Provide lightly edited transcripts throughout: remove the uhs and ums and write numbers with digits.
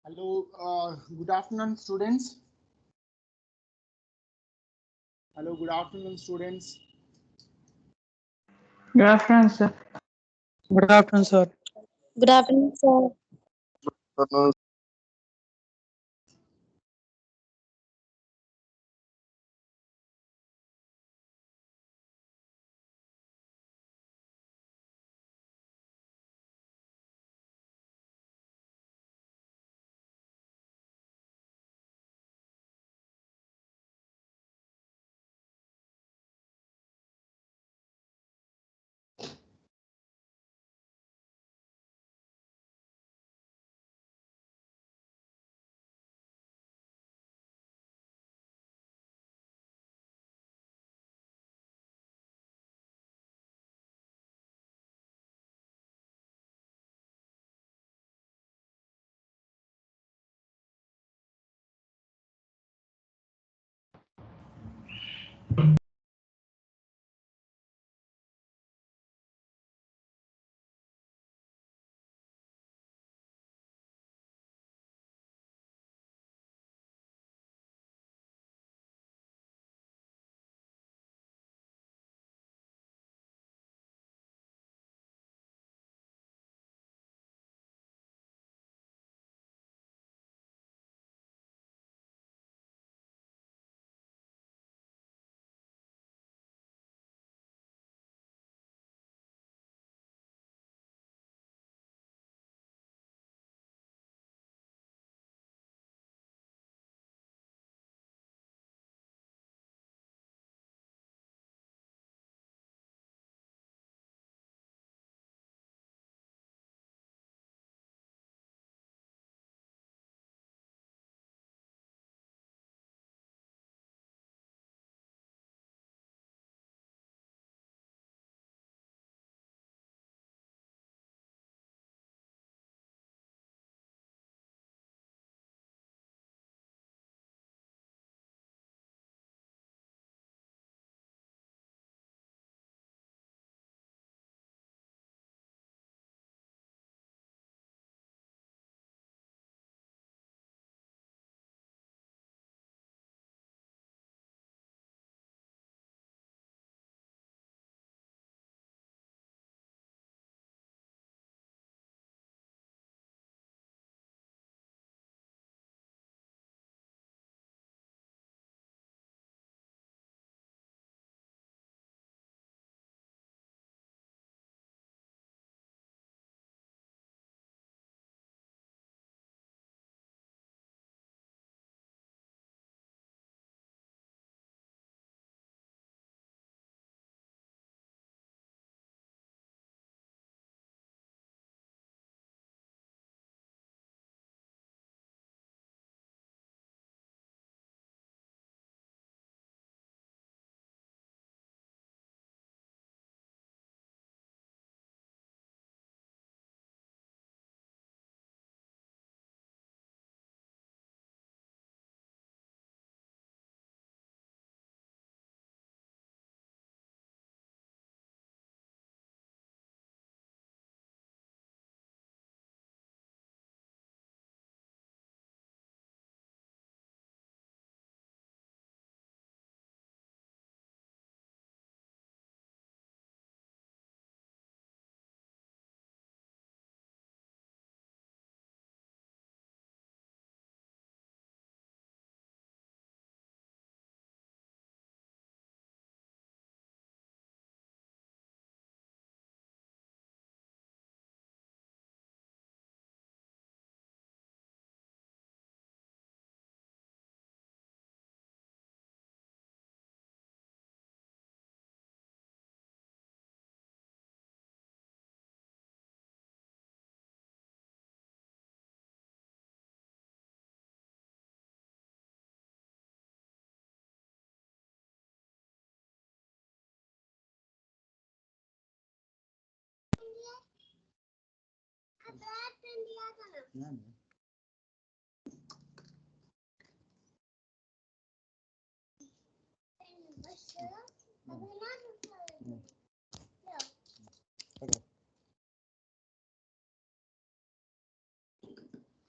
Hello, good afternoon, students. Hello, good afternoon, students. Good afternoon, sir. Good afternoon, sir. Good afternoon, sir.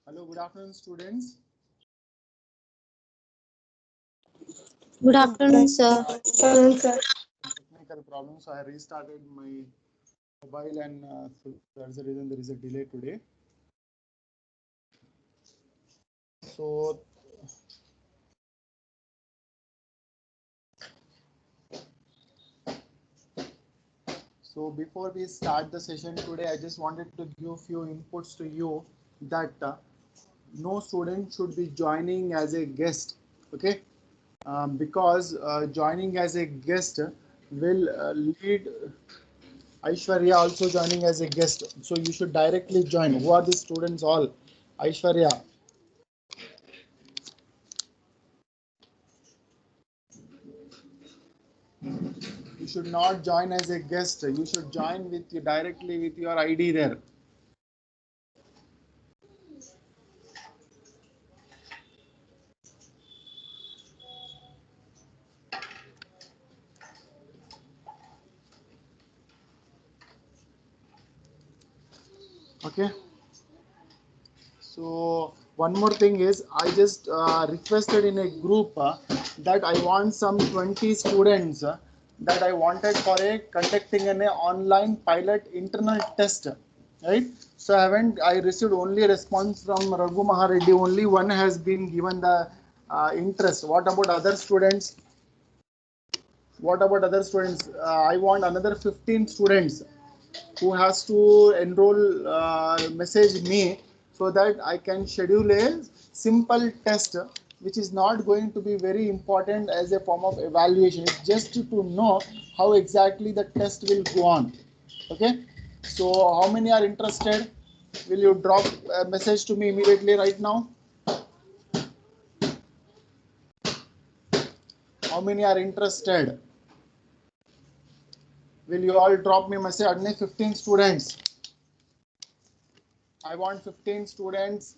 Hello, Good afternoon, students. Good afternoon, sir. Technical problem, so I restarted my mobile, and so that's the reason there is a delay today. So before we start the session today, I just wanted to give few inputs to you that no student should be joining as a guest. Okay, because joining as a guest will lead Aishwarya also joining as a guest. So you should directly join. Who are the students all? Aishwarya. You should not join as a guest. You should join with you directly with your ID there. Okay. So one more thing is I just requested in a group that I want some 20 students that I wanted for a conducting an online pilot internal test, right? So I received only a response from Raghu Mahareddy. Only one has been given the interest. What about other students? What about other students? I want another 15 students who has to enroll, message me so that I can schedule a simple test which is not going to be very important as a form of evaluation. It's just to know how exactly the test will go on. Okay, so how many are interested? Will you drop a message to me immediately right now? How many are interested? Will you all drop me a message? Only 15 students. I want 15 students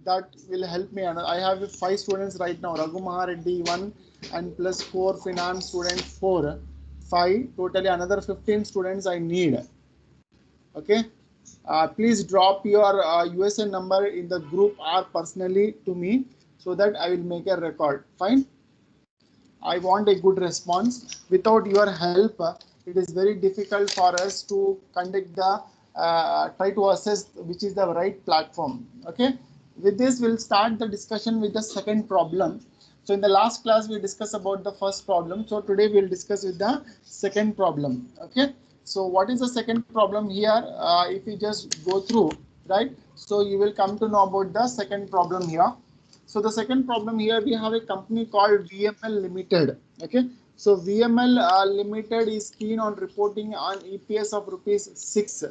that will help me. And I have 5 students right now. Raghu Mahareddy 1 and plus 4 finance students 4. 5. Totally another 15 students I need. Okay. Please drop your USN number in the group or personally to me so that I will make a record. Fine. I want a good response. Without your help, it is very difficult for us to conduct the try to assess which is the right platform. Okay. With this, we'll start the discussion with the second problem. So in the last class, we discussed about the first problem. So today we'll discuss with the second problem. Okay. So what is the second problem here? If you just go through, right? So you will come to know about the second problem here. So the second problem here, we have a company called VML Limited. Okay. So VML Limited is keen on reporting on EPS of rupees 6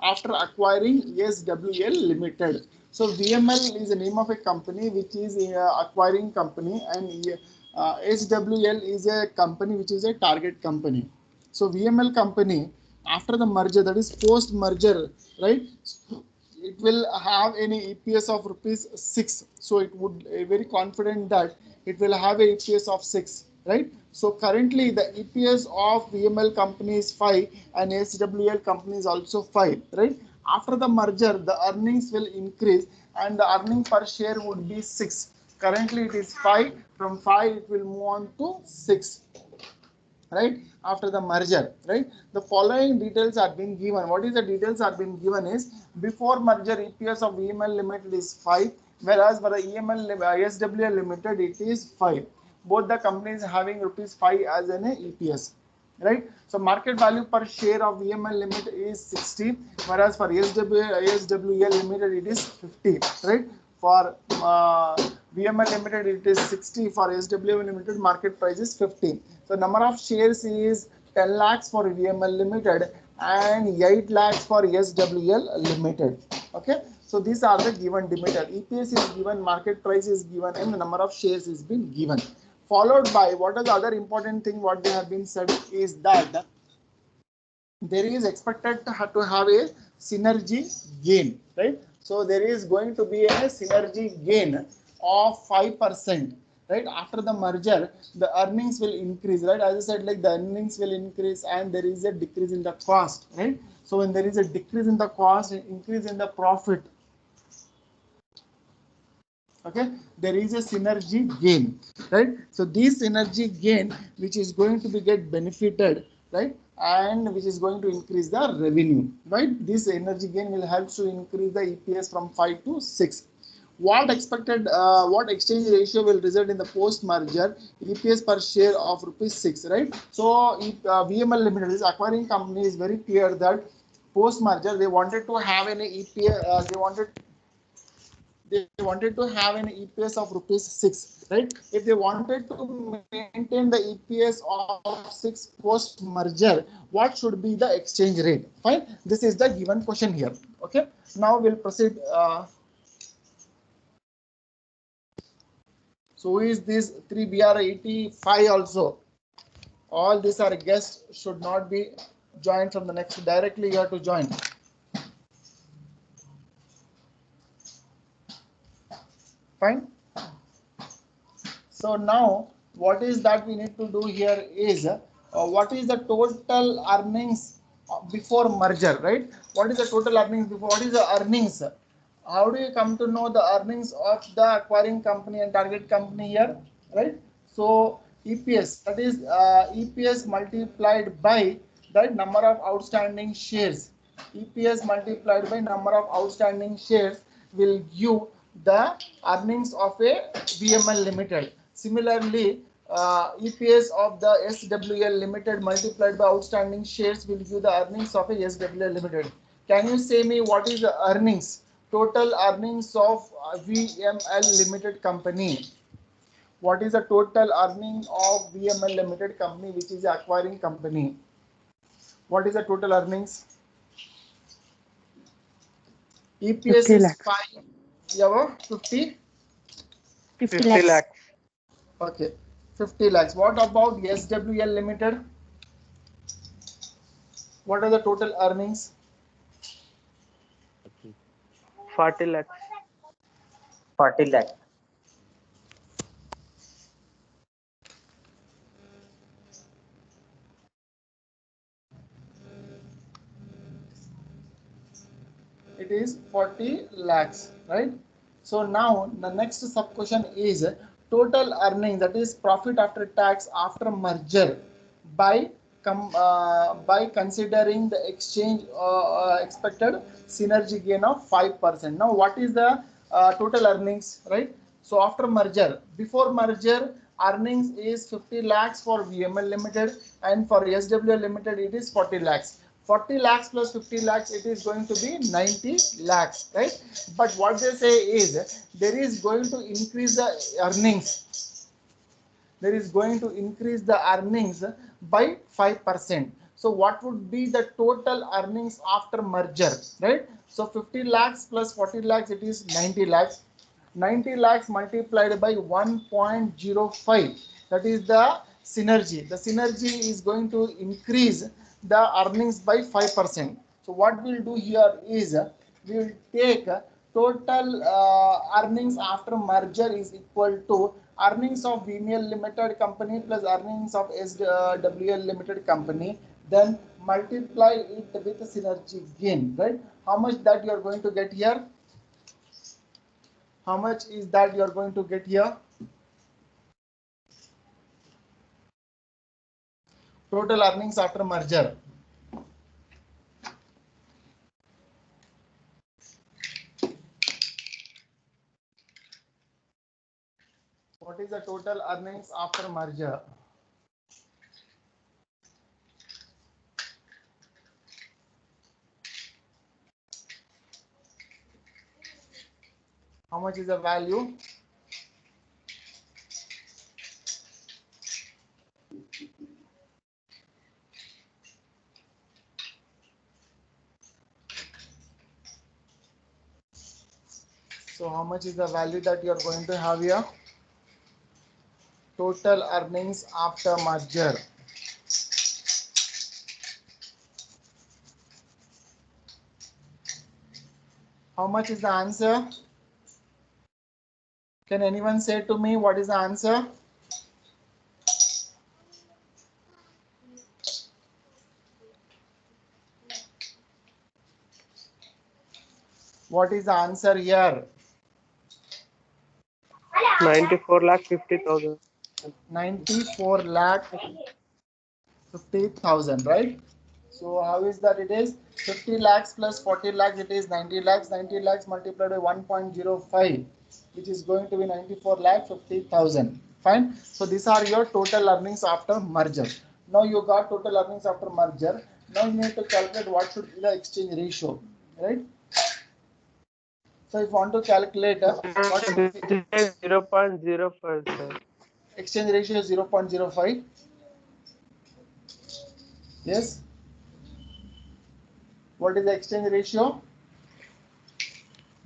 after acquiring SWL Limited. So VML is the name of a company which is acquiring company, and SWL is a company which is a target company. So VML company after the merger, that is post merger, right? It will have any EPS of rupees 6. So it would very confident that it will have a EPS of 6, right? So currently the EPS of VML company is 5 and SWL company is also 5, right? After the merger, the earnings will increase and the earning per share would be 6. Currently it is 5. From 5 it will move on to 6, right, after the merger, right? The following details are being given. What is the details are being given is before merger EPS of EML Limited is 5, whereas for the EML SWL Limited it is 5. Both the companies having rupees 5 as an EPS, right? So market value per share of VML Limited is 60, whereas for SWL Limited it is 50, right? For VML Limited it is 60, for SWL Limited market price is 50. So number of shares is 10 lakhs for VML Limited and 8 lakhs for SWL Limited. Okay, so these are the given detail. EPS is given, market price is given, and the number of shares is been given. Followed by what is the other important thing what they have been said is that there is expected to have a synergy gain, right? So there is going to be a synergy gain of 5%, right? After the merger, the earnings will increase, right? As I said, like the earnings will increase and there is a decrease in the cost, right? So when there is a decrease in the cost, increase in the profit, Okay, there is a synergy gain, right? So this synergy gain, which is going to be get benefited, right, and which is going to increase the revenue, right? This energy gain will help to increase the EPS from 5 to 6. What exchange ratio will result in the post merger EPS per share of rupees 6, right? So VML Limited, this acquiring company, is very clear that post merger they wanted to have an EPS, they wanted to have an EPS of rupees 6, right? If they wanted to maintain the EPS of 6 post merger, what should be the exchange rate? Fine. This is the given question here. Okay. Now we'll proceed. So is this 3BR85 also? All these are guests, should not be joined from the next. Directly you have to join. Fine. So now what is that we need to do here is what is the total earnings before merger, right? What is the total earnings before? What is the earnings? How do you come to know the earnings of the acquiring company and target company here, right? So EPS, that is EPS multiplied by the number of outstanding shares. EPS multiplied by number of outstanding shares will give the earnings of a VML Limited. Similarly, EPS of the SWL Limited multiplied by outstanding shares will give the earnings of a SWL Limited. Can you say me what is the earnings, total earnings of VML Limited company? What is the total earning of VML Limited company, which is the acquiring company? What is the total earnings? EPS 50 is lakhs. 5, yeah, 50. 50 50 lakhs. lakhs. Okay, 50 lakhs. What about SWL Limited? What are the total earnings? 40 lakhs. 40 lakh. It is 40 lakhs, right? So now the next sub question is total earnings, that is profit after tax after merger by by considering the exchange expected synergy gain of 5%. Now what is the total earnings, right? So after merger, before merger earnings is 50 lakhs for VML Limited, and for SWL Limited it is 40 lakhs. 40 lakhs plus 50 lakhs, it is going to be 90 lakhs, right? But what they say is there is going to increase the earnings. There is going to increase the earnings by 5%. So what would be the total earnings after merger, right? So 50 lakhs plus 40 lakhs, it is 90 lakhs. 90 lakhs multiplied by 1.05, that is the synergy. The synergy is going to increase the earnings by 5%. So what we'll do here is we will take total earnings after merger is equal to earnings of VML Limited company plus earnings of SWL Limited company, then multiply it with the synergy gain, right? How much that you are going to get here? How much is that you are going to get here? Total earnings after merger. What is the total earnings after merger? How much is the value? So how much is the value that you are going to have here? Total earnings after merger. How much is the answer? Can anyone say to me what is the answer? What is the answer here? 94 lakh 50,000. 94 lakh 50,000, right? So how is that? It is 50 lakhs plus 40 lakhs, it is 90 lakhs. 90 lakhs multiplied by 1.05, which is going to be 94 lakh 50,000. Fine. So these are your total earnings after merger. Now you got total earnings after merger. Now you need to calculate what should be the exchange ratio, right? So if you want to calculate what should be 0.05, sir. exchange ratio is 0.05. Yes. What is the exchange ratio?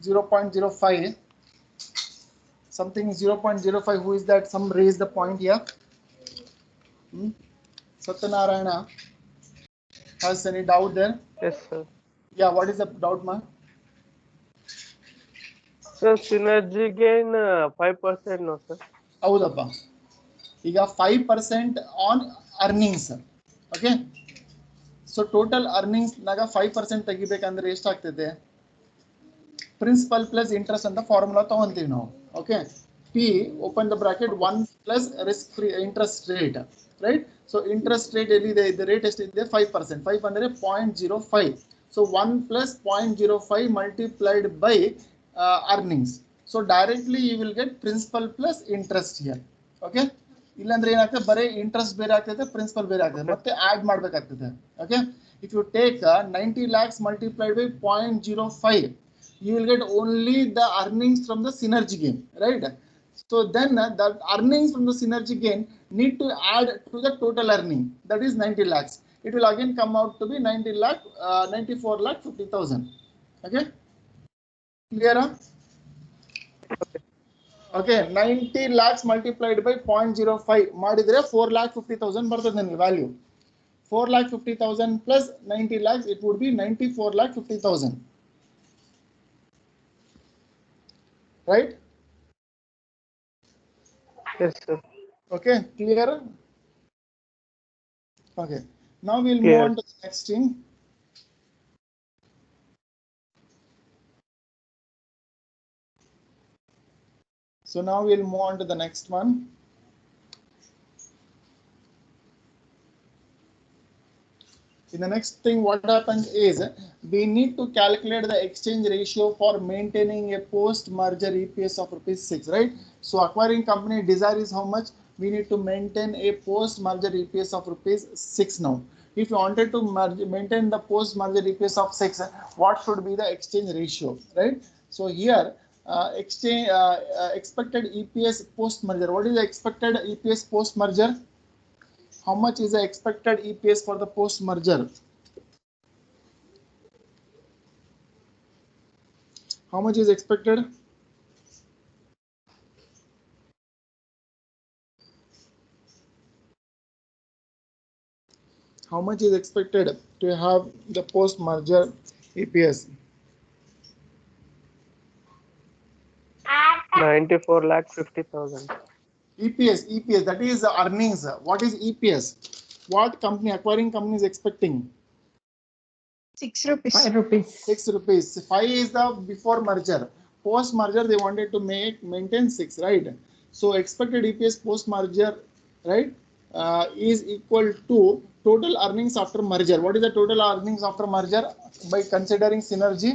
0.05. Something 0.05. Who is that? Some raise the point here. Satyanarayana has any doubt there? Yes, sir. Yeah, what is the doubt, ma? So synergy gain 5%, no, sir. ಹೌದಪ್ಪ ಈಗ 5% on earnings. Okay, so total earnings ನಾಗ 5% ತೆಗಿಬೇಕಂದ್ರೆ ಎಷ್ಟಾಗ್ತದೆ? Principal plus interest ಅಂತ formula ತಗೊಂತೀವಿ ನಾವು. Okay, P open the bracket 1 plus risk free interest rate, right? So interest rate ಎಲ್ಲಿದೆ? the rate ಎಷ್ಟಿದೆ? 5%. 5 ಅಂದರೆ 0.05. so 1 plus 0.05 multiplied by earnings. So directly you will get principal plus interest here. Okay, ಇಲ್ಲಾಂದ್ರೆ ಏನಾಗ್ತದೆ? ಬರೀ interest ಬೇರೆ ಆಗ್ತದೆ, principal ಬೇರೆ ಆಗ್ತದೆ, ಮತ್ತೆ ಆಡ್ ಮಾಡಬೇಕಾಗ್ತದೆ. Okay, if you take 90 lakhs multiplied by 0.05, you will get only the earnings from the synergy gain, right? So then the earnings from the synergy gain need to add to the total earning, that is 90 lakhs. It will again come out to be 94 lakh 50,000. Okay, clear? Okay, 90 lakhs multiplied by 0.05 ಮಾಡಿದ್ರೆ 4 lakh 50,000 ಬರ್ತದೆ ನನಗೆ value. 4 lakh 50,000 plus 90 lakhs, it would be 94 lakh 50,000. Right? Yes, sir. Okay, clear? Okay, now we'll Clear. move on to the next thing. So now we'll move on to the next one. In the next thing, what happens is we need to calculate the exchange ratio for maintaining a post-merger EPS of ₹6, right? So acquiring company desire is how much? We need to maintain a post-merger EPS of ₹6 now. If you wanted to maintain the post-merger EPS of 6, what should be the exchange ratio, right? So here, expected EPS post-merger. What is the expected EPS post-merger? How much is the expected EPS for the post-merger? How much is expected? How much is expected to have the post-merger EPS? 94 lakh 50,000. EPS, that is earnings. What is EPS? What company, acquiring company is expecting? 6 rupees. 5 rupees. 6 rupees. 5 is the before merger. Post merger they wanted to maintain 6, right? So expected EPS post merger, right, is equal to total earnings after merger. What is the total earnings after merger by considering synergy?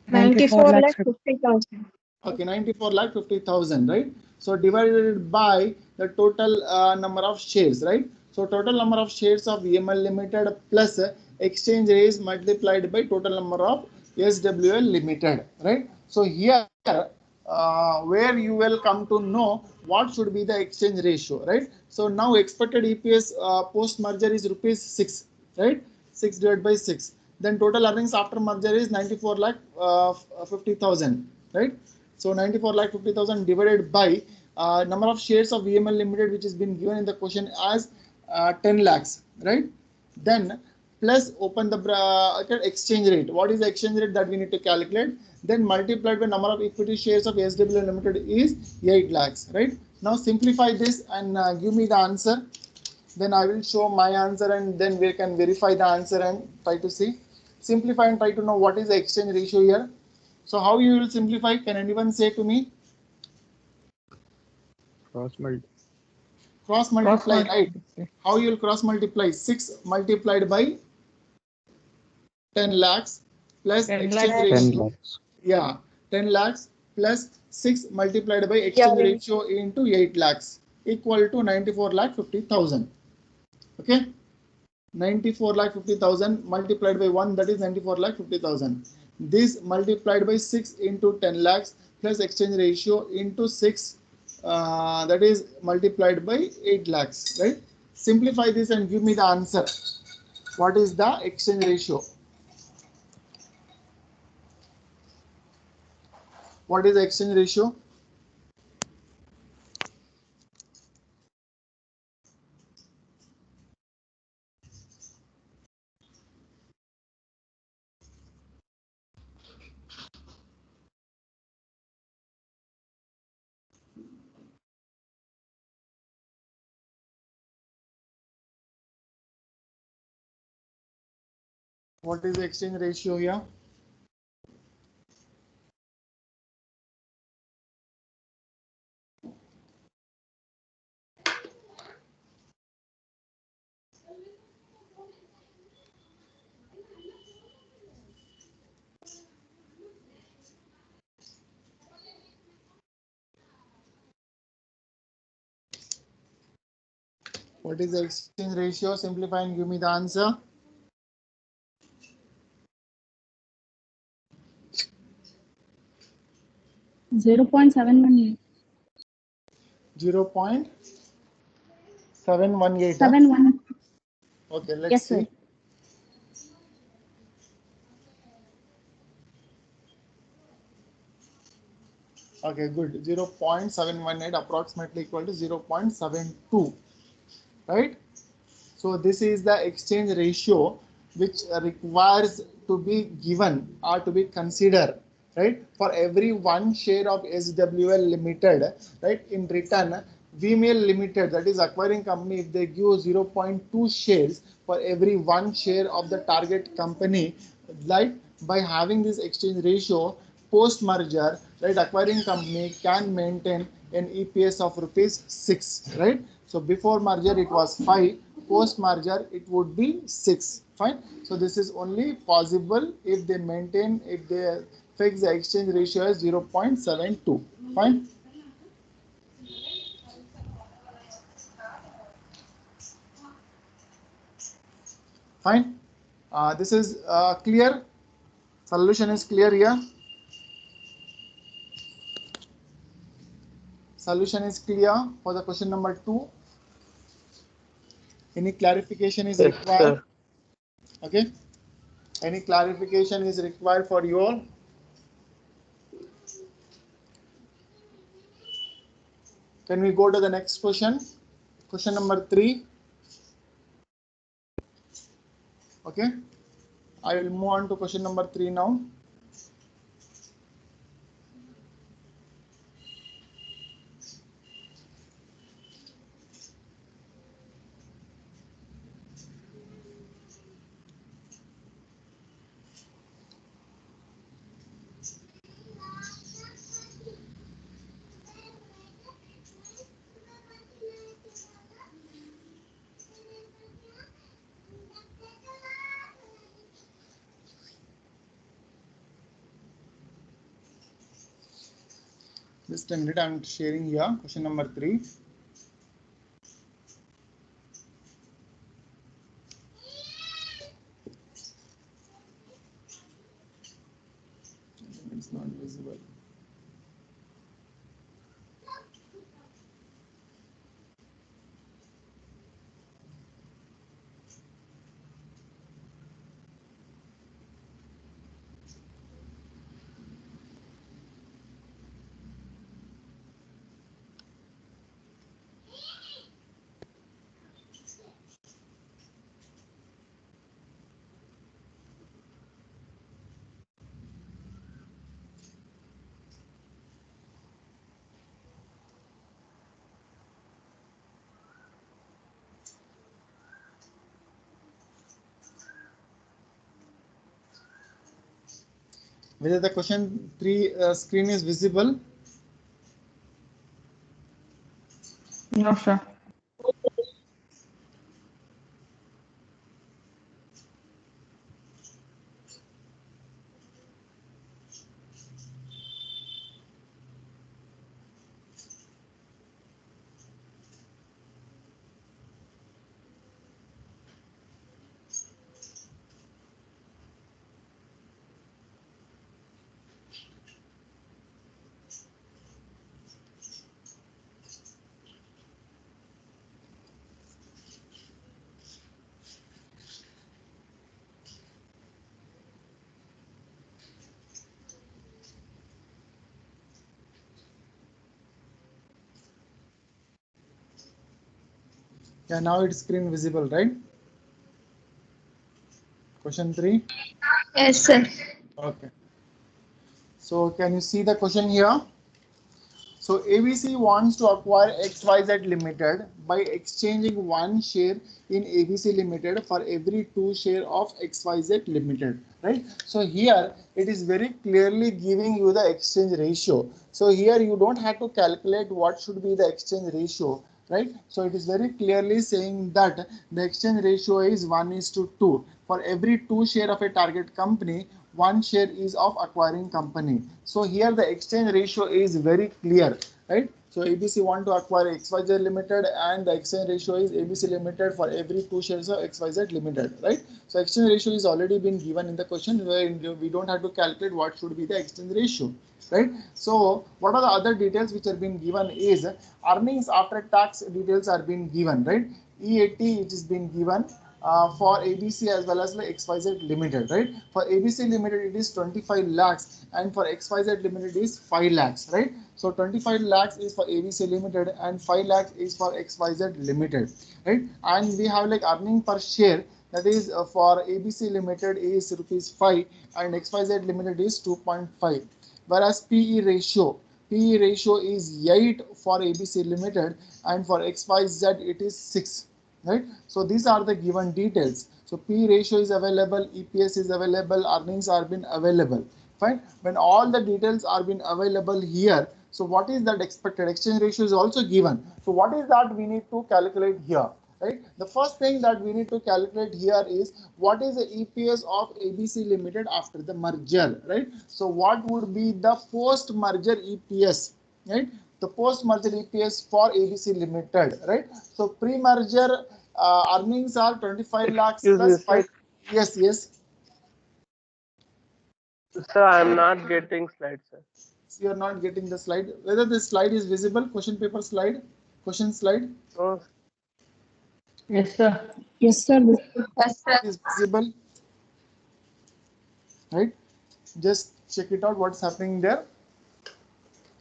94 lakh 50,000. Okay, 94 lakh 50,000, right? So divided by the total number of shares, right? So total number of shares of VML Limited plus exchange raise multiplied by total number of SWL Limited, right? So here where you will come to know what should be the exchange ratio, right? So now expected EPS post merger is ₹6, right? 6 divided by 6. Then total earnings after merger is 94 lakh 50,000, right? So 94 lakh 50,000 divided by number of shares of VML Limited, which has been given in the question as 10 lakhs, right? Then plus open the exchange rate. What is the exchange rate that we need to calculate? Then multiplied by number of equity shares of SWL Limited is 8 lakhs, right? Now simplify this and give me the answer. Then I will show my answer and then we can verify the answer and try to see. Simplify and try to know what is the exchange ratio here. So how you will simplify? Can anyone say to me? Cross multiply. Cross multiply, right? How you will cross multiply? 6 multiplied by 10 lakhs plus 10 exchange lakhs. 10 ratio. lakhs. Yeah, 10 lakhs plus 6 multiplied by exchange Yeah, ratio into 8 lakhs equal to 94 lakh 50,000. Okay, 94 lakh 50,000 multiplied by 1, that is 94 lakh 50,000. This multiplied by 6 into 10 lakhs plus exchange ratio into 6, that is multiplied by 8 lakhs, right? Simplify this and give me the answer. What is the exchange ratio? What is the exchange ratio? What is the exchange ratio here? What is the exchange ratio? Simplify and give me the answer. 0.718. 0.718. 71. Okay, let's Yes, see. sir. Okay, good. 0.718 approximately equal to 0.72, right? So this is the exchange ratio which requires to be given or to be considered, right? For every one share of SWL Limited, right? In return, VML Limited, that is acquiring company, if they give 0.2 shares for every one share of the target company, like by having this exchange ratio, post merger, right, acquiring company can maintain an EPS of rupees 6, right? So before merger it was 5, post merger it would be 6. Fine. So this is only possible if they maintain, if they fix the exchange ratio as 0.72. Fine. Fine. This is clear. Solution is clear here. Solution is clear for the question number 2. Any clarification is Yes, required? sir. Okay. Any clarification is required for you all? Can we go to the next question? Question number 3. Okay. I will move on to question number 3 now. Just a minute, I'm sharing here question number 3. It's not visible. Whether the question 3 screen is visible? No, sir. Yeah, now it's screen visible, right? Question 3. Yes, sir. Okay. So can you see the question here? So ABC wants to acquire XYZ Limited by exchanging one share in ABC Limited for every 2 share of XYZ Limited, right? So here it is very clearly giving you the exchange ratio. So here you don't have to calculate what should be the exchange ratio, right? So it is very clearly saying that the exchange ratio is 1:2. For every 2 share of a target company, 1 share is of acquiring company. So here the exchange ratio is very clear, right? So ABC want to acquire XYZ Limited and the exchange ratio is ABC Limited for every 2 shares of XYZ Limited, right? So exchange ratio is already been given in the question where we don't have to calculate what should be the exchange ratio, right? So what are the other details which are being given is earnings after tax details are being given, right? EAT which is being given for ABC as well as like XYZ Limited, right? For ABC Limited it is 25 lakhs and for XYZ Limited is 5 lakhs, right? So 25 lakhs is for ABC Limited and 5 lakhs is for XYZ Limited, right? And we have like earning per share, that is for ABC Limited is ₹5 and XYZ Limited is 2.5. Whereas PE ratio is 8 for ABC Limited and for XYZ it is 6. Right? So these are the given details. So P ratio is available, EPS is available, earnings are been available. Fine. When all the details are been available here, so what is that expected? Exchange ratio is also given. So what is that we need to calculate here? Right? The first thing that we need to calculate here is what is the EPS of ABC Limited after the merger, right? So what would be the post merger EPS, right? The post merger EPS for ABC Limited, right? So pre merger earnings are 25 lakhs Excuse me, plus sir. 5. Yes, yes. Sir, I'm not getting slides, sir. You are not getting the slide. Whether this slide is visible, question paper slide, question slide. No, Yes, sir. Yes, sir. Yes, sir. Is visible, right? Just check it out what's happening there.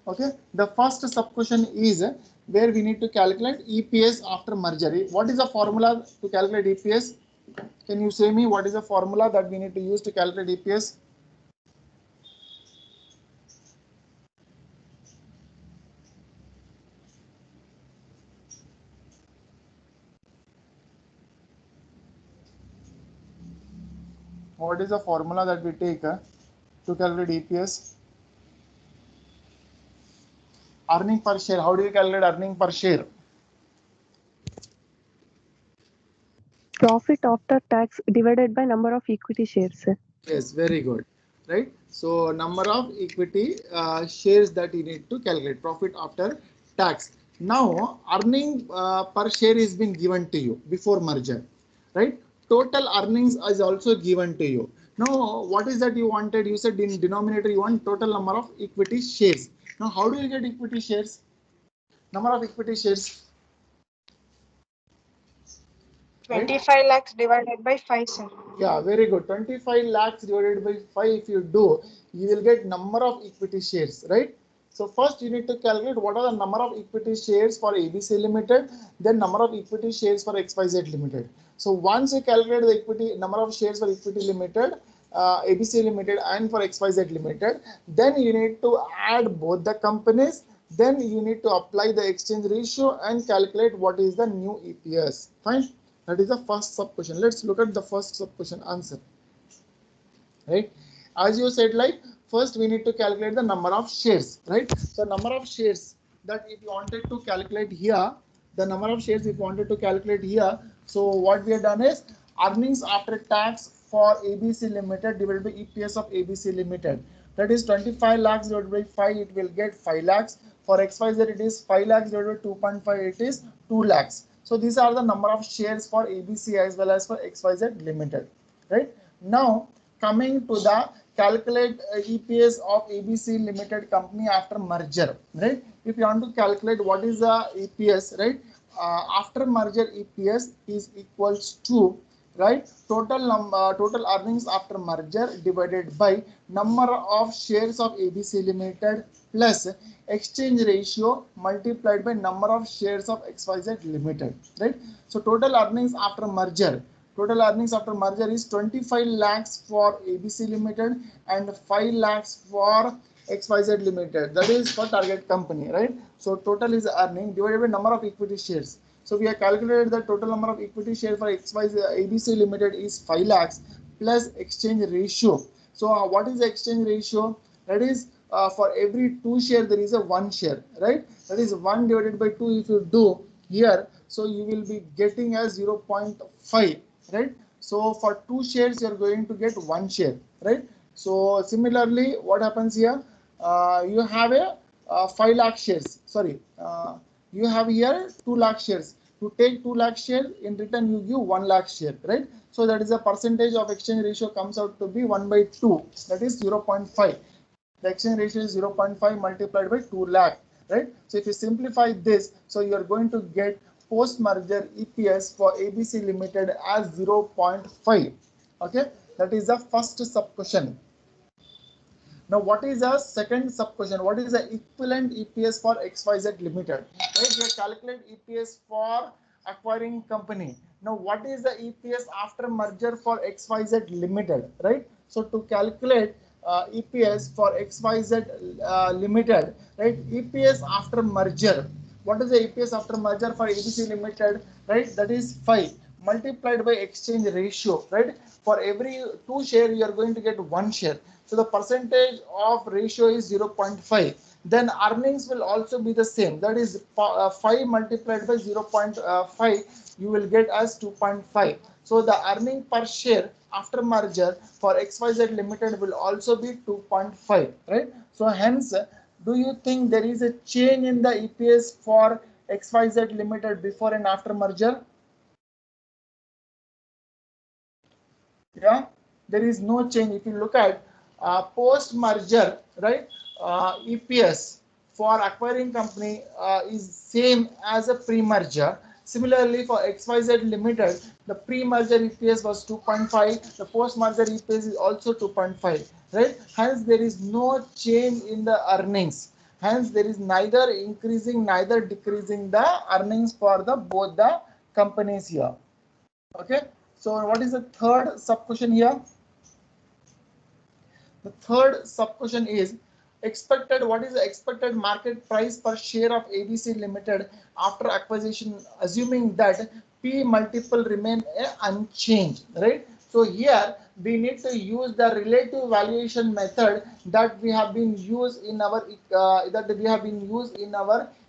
Okay, the first sub question is where we need to calculate EPS after merger. What is the formula to calculate EPS? Can you say me what is the formula that we need to use to calculate EPS? What is the formula that we take to calculate EPS? Earning per share. How do you calculate earning per share? Profit after tax divided by number of equity shares, sir. Yes, very good. Right. So number of equity shares that you need to calculate, profit after tax. Now earning per share is been given to you before merger, right? Total earnings is also given to you. Now what is that you wanted? You said in denominator you want total number of equity shares. Now how do you get equity shares? Number of equity shares. 25 lakhs divided by 5, sir. Yeah, very good. 25 lakhs divided by 5 if you do, you will get number of equity shares, right? So first you need to calculate what are the number of equity shares for ABC Limited, then number of equity shares for XYZ Limited. So once you calculate the equity number of shares for Equity Limited, ABC Limited and for XYZ Limited, then you need to add both the companies, then you need to apply the exchange ratio and calculate what is the new EPS. Fine. That is the first sub question. Let's look at the first sub question answer. Right? As you said, like First, we need to calculate the number of shares, right? So number of shares that if you wanted to calculate here, the number of shares if you wanted to calculate here. So what we have done is earnings after tax for ABC Limited divided by EPS of ABC Limited. That is 25 lakhs divided by 5, it will get 5 lakhs. For XYZ, it is 5 lakhs divided by 2.5, it is 2 lakhs. So these are the number of shares for ABC as well as for XYZ Limited, right? Now, coming to the calculate EPS of ABC Limited company after merger, right? If you want to calculate what is the EPS, right? After merger EPS is equals to, right, total earnings after merger divided by number of shares of ABC Limited plus exchange ratio multiplied by number of shares of XYZ Limited, right? So total earnings after merger. Total earnings after merger is 25 lakhs for ABC Limited and 5 lakhs for XYZ Limited. That is for target company, right? So total is earning divided by number of equity shares. So we have calculated the total number of equity shares for XYZ ABC Limited is 5 lakhs plus exchange ratio. So what is the exchange ratio? That is for every 2 share there is a 1 share, right? That is 1 divided by 2 if you do here. So you will be getting as 0.5. right? So for 2 shares you are going to get 1 share, right? So similarly, what happens here? You have a 5 lakh shares. Sorry, you have here 2 lakh shares. To take 2 lakh shares, in return you give 1 lakh share, right? So that is the percentage of exchange ratio comes out to be 1 by 2. That is 0.5. The exchange ratio is 0.5 multiplied by 2 lakh, right? So if you simplify this, so you are going to get post-merger EPS for ABC Limited as 0.5. Okay, that is the first sub-question. Now, what is the second sub-question? What is the equivalent EPS for XYZ Limited? Right, we calculate EPS for acquiring company. Now, what is the EPS after merger for XYZ Limited? Right, so to calculate EPS for XYZ Limited, right? EPS after merger. What is the EPS after merger for ABC Limited? Right, that is 5 multiplied by exchange ratio. Right, for every 2 share you are going to get 1 share. So the percentage of ratio is 0.5. Then earnings will also be the same. That is 5 multiplied by 0.5. You will get as 2.5. So the earning per share after merger for XYZ Limited will also be 2.5, right? So hence, do you think there is a change in the EPS for XYZ Limited before and after merger? Yeah, there is no change. If you look at post merger, right, EPS for acquiring company is same as a pre-merger. Similarly, for XYZ Limited, the pre-merger EPS was 2.5. The post-merger EPS is also 2.5. Right? Hence, there is no change in the earnings. Hence, there is neither increasing, neither decreasing the earnings for the both the companies here. Okay. So, what is the third sub question here? The third sub question is expected. What is the expected market price per share of ABC Limited after acquisition, assuming that P multiple remain unchanged, right? So here we need to use the relative valuation method that we have been used in our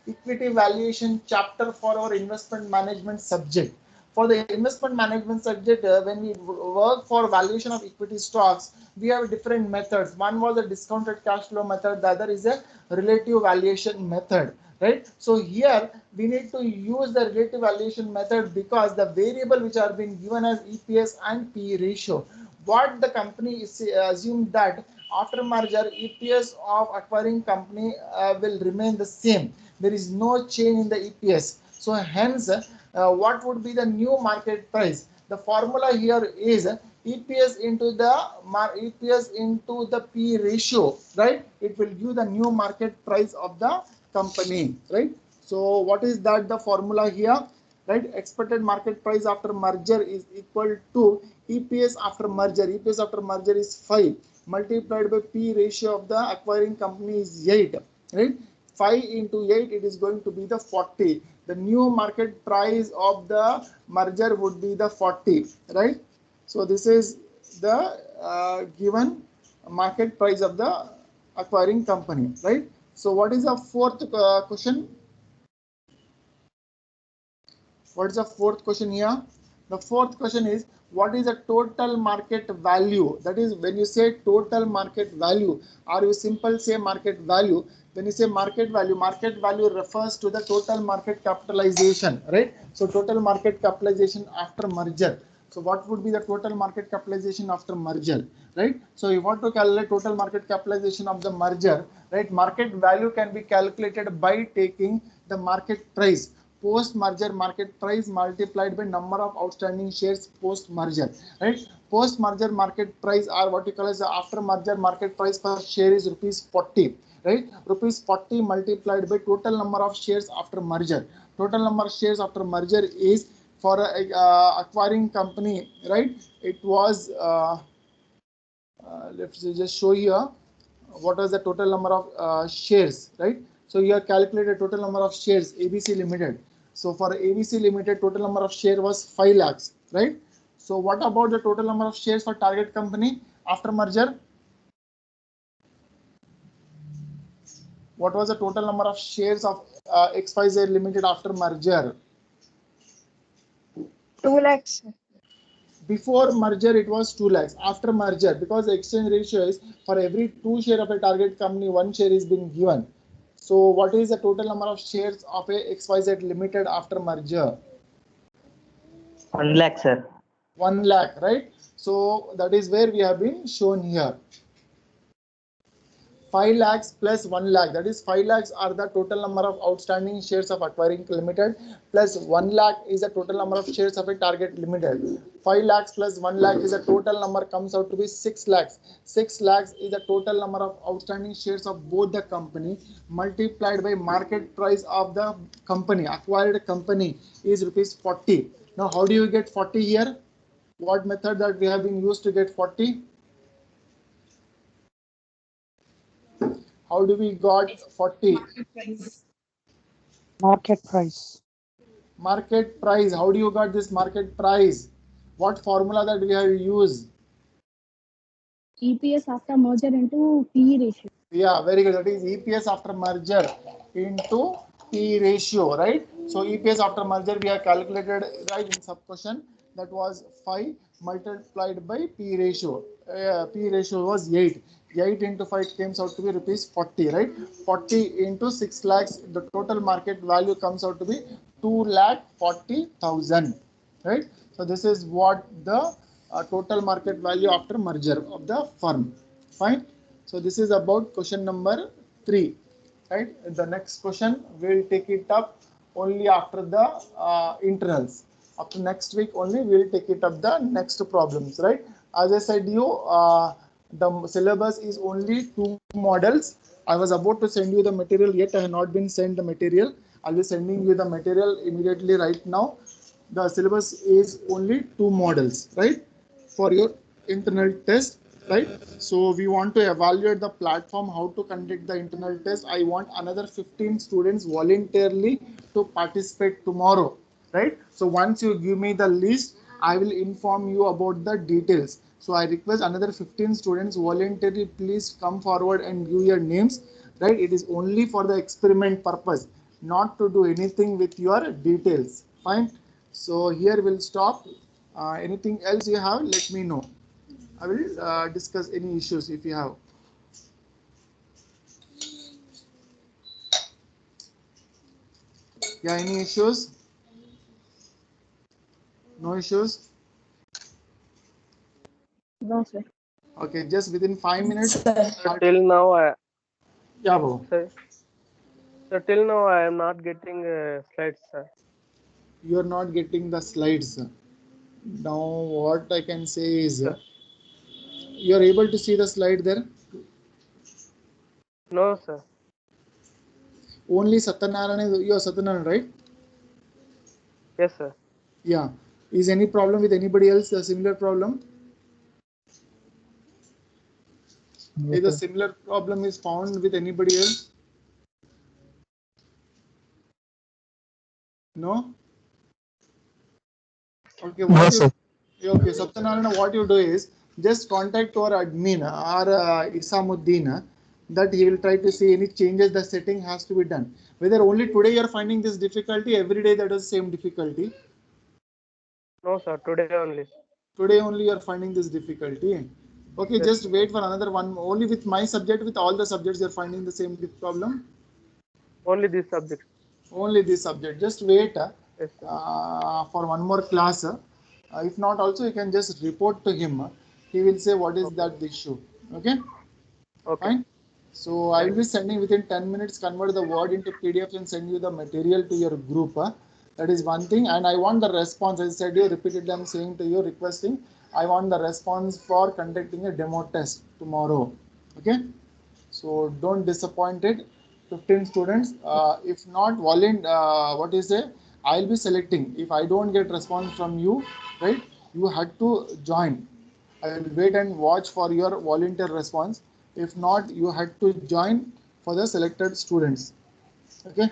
equity valuation chapter for our investment management subject. For the investment management subject, when we work for valuation of equity stocks, we have different methods. One was a discounted cash flow method, the other is a relative valuation method, right? So here we need to use the relative valuation method because the variable which are being given as EPS and PE ratio. What the company is assumed that after merger EPS of acquiring company will remain the same. There is no change in the EPS. So hence, what would be the new market price? The formula here is EPS into the P ratio, right? It will give the new market price of the company, right? So what is that the formula here, right? Expected market price after merger is equal to EPS after merger. EPS after merger is 5 multiplied by P ratio of the acquiring company is 8, right? 5 into 8, it is going to be the 40. The new market price of the merger would be the 40, right? So this is the given market price of the acquiring company, right? So what is the fourth question? What is the fourth question here? The fourth question is, what is the total market value? That is, when you say total market value, or you simple say market value, when you say market value refers to the total market capitalization, right? So total market capitalization after merger. So what would be the total market capitalization after merger, right? So you want to calculate total market capitalization of the merger, right? Market value can be calculated by taking the market price post merger market price multiplied by number of outstanding shares post merger, right? Post merger market price, or what you call as the after merger market price per share, is rupees 40, right? Rupees 40 multiplied by total number of shares after merger. Total number of shares after merger is for acquiring company, right? It was let's just show here what was the total number of shares, right? So you have calculated total number of shares ABC Limited. So for ABC Limited, total number of share was 5 lakhs, right? So what about the total number of shares for target company after merger? What was the total number of shares of XYZ Limited after merger? 2 lakhs. Before merger it was 2 lakhs. After merger, because the exchange ratio is for every 2 share of a target company, 1 share is being given. So what is the total number of shares of a XYZ Limited after merger? 1 lakh, sir. 1 lakh, right? So that is where we have been shown here. 5 lakhs plus 1 lakh, that is 5 lakhs are the total number of outstanding shares of acquiring limited, plus 1 lakh is the total number of shares of a target limited. 5 lakhs plus 1 lakh is the total number, comes out to be 6 lakhs. 6 lakhs is the total number of outstanding shares of both the company multiplied by market price of the company, acquired company, is rupees 40. Now how do you get 40 here? What method that we have been used to get 40? How do we got 40? Market price. Market price. How do you got this market price? What formula that we have used? EPS after merger into PE ratio. Yeah, very good. That is EPS after merger into P ratio, right? So EPS after merger we have calculated right in sub question. That was 5 multiplied by P ratio. P ratio was 8. 8 into 5 comes out to be rupees 40, right? 40 into 6 lakhs, the total market value comes out to be 2,40,000, right? So this is what the total market value after merger of the firm. Fine. So this is about question number 3, right? The next question we'll take it up only after the internals. After next week only we'll take it up the next problems, right? As I said you, the syllabus is only 2 models. I was about to send you the material, yet I have not been sent the material. I'll be sending you the material immediately right now. The syllabus is only 2 models, right? For your internal test, right? So we want to evaluate the platform, how to conduct the internal test. I want another 15 students voluntarily to participate tomorrow, right? So once you give me the list, I will inform you about the details. So I request another 15 students voluntarily, please come forward and give your names, right? It is only for the experiment purpose, not to do anything with your details. Fine. So here we'll stop. Anything else you have, let me know. I will discuss any issues if you have. Yeah, any issues? No issues? No, sir. Okay, just within 5 minutes. So till now, Yeah, bro. so till now I am not getting slides, sir. You are not getting the slides. Now, what I can say is, Sir. you are able to see the slide there. No, sir. Only Satyanarayana, you are Satyanarayana, right? Yes, sir. Yeah. Is any problem with anybody else? A similar problem? If a similar problem is found with anybody else? No? Okay, what you, okay, Satyanarayana, what you do is, just contact our admin or Isamuddin, that he will try to see any changes the setting has to be done. Whether only today you are finding this difficulty, every day that is same difficulty. No, sir. Today only. Today only you are finding this difficulty. Okay, Yes. just wait for another one. Only with my subject, with all the subjects you are finding the same problem. Only this subject. Only this subject. Just wait Yes, sir. for one more class. If not, also you can just report to him. He will say what is Okay. that issue. Okay, Okay. fine. So I will Fine. be sending within 10 minutes, convert the word into PDF and send you the material to your group. That is one thing. And I want the response. I said you repeatedly, I'm saying to you, requesting, I want the response for conducting a demo test tomorrow. Okay. So don't disappoint it. 15 students. If not, what is it? I'll be selecting. If I don't get response from you, right? You had to join. I will wait and watch for your volunteer response. If not, you had to join for the selected students. Okay.